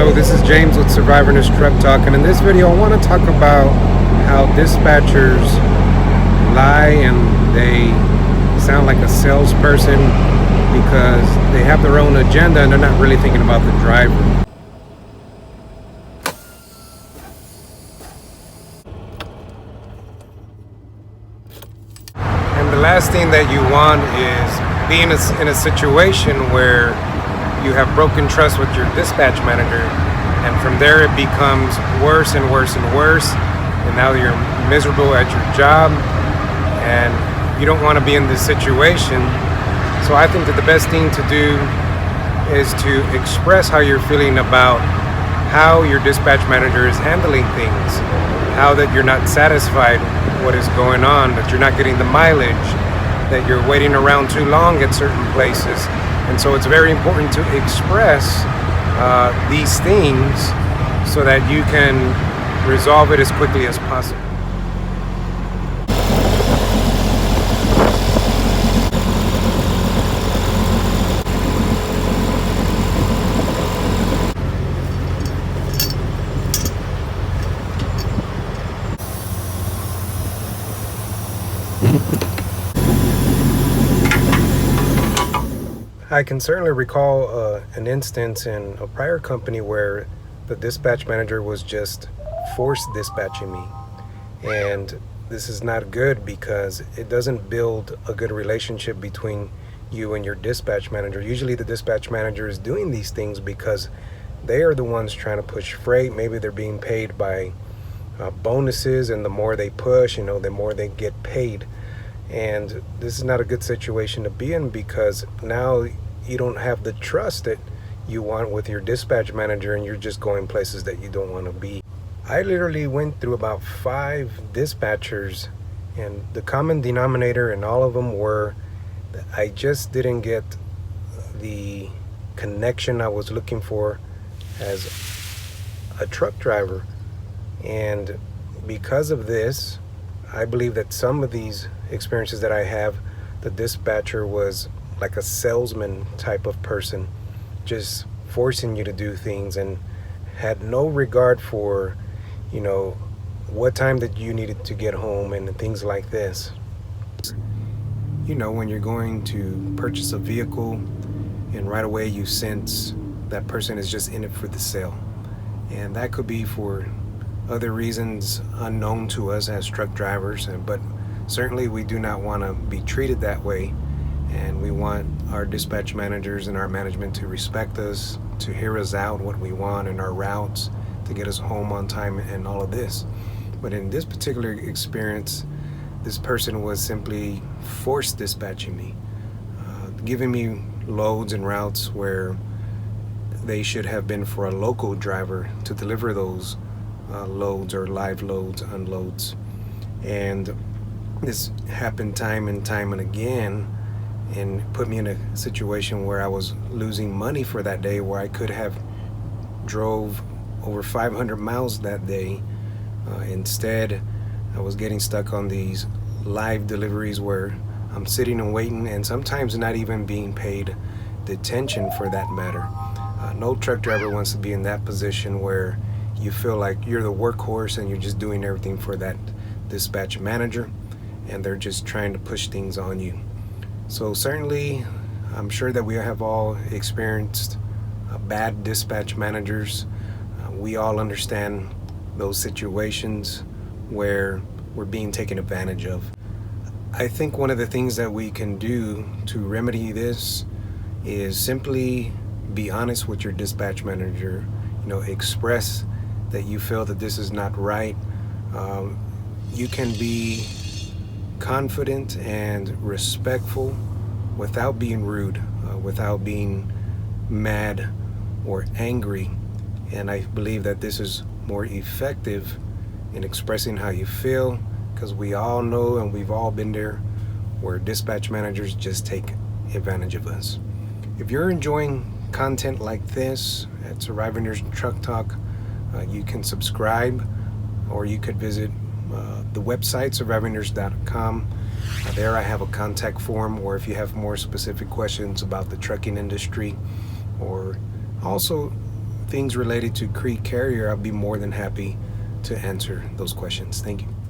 Hello, this is James with Survivor News Truck Talk, and in this video I want to talk about how dispatchers lie and they sound like a salesperson because they have their own agenda and they're not really thinking about the driver. And the last thing that you want is being in a situation where you have broken trust with your dispatch manager, and from there it becomes worse and worse and worse, and now you're miserable at your job and you don't want to be in this situation. So I think that the best thing to do is to express how you're feeling about how your dispatch manager is handling things, how that you're not satisfied with what is going on, that you're not getting the mileage, that you're waiting around too long at certain places. And so it's very important to express these things so that you can resolve it as quickly as possible. I can certainly recall an instance in a prior company where the dispatch manager was just force dispatching me. And this is not good because it doesn't build a good relationship between you and your dispatch manager. Usually the dispatch manager is doing these things because they are the ones trying to push freight. Maybe they're being paid by bonuses, and the more they push, the more they get paid. And this is not a good situation to be in because now you don't have the trust that you want with your dispatch manager, and you're just going places that you don't want to be. I literally went through about 5 dispatchers, and the common denominator in all of them were that I just didn't get the connection I was looking for as a truck driver. And because of this, I believe that some of these experiences that I have, the dispatcher was like a salesman type of person, just forcing you to do things and had no regard for, what time that you needed to get home and things like this. When you're going to purchase a vehicle and right away you sense that person is just in it for the sale. And that could be for other reasons unknown to us as truck drivers, but certainly we do not want to be treated that way, and we want our dispatch managers and our management to respect us, to hear us out what we want in our routes, to get us home on time and all of this. But in this particular experience, this person was simply force dispatching me, giving me loads and routes where they should have been for a local driver to deliver those loads or live loads, unloads. And this happened time and time and again, and put me in a situation where I was losing money for that day, where I could have drove over 500 miles that day. Instead, I was getting stuck on these live deliveries where I'm sitting and waiting, and sometimes not even being paid detention for that matter. No truck driver wants to be in that position where you feel like you're the workhorse and you're just doing everything for that dispatch manager, and they're just trying to push things on you. So certainly, I'm sure that we have all experienced bad dispatch managers. We all understand those situations where we're being taken advantage of. I think one of the things that we can do to remedy this is simply be honest with your dispatch manager. Express that you feel that this is not right. You can be confident and respectful without being rude, without being mad or angry. And I believe that this is more effective in expressing how you feel, because we all know and we've all been there where dispatch managers just take advantage of us. If you're enjoying content like this at Survivor News Truck Talk, you can subscribe, or you could visit the website survivornews.com. There I have a contact form, or if you have more specific questions about the trucking industry, or also things related to Creek Carrier, I'll be more than happy to answer those questions. Thank you.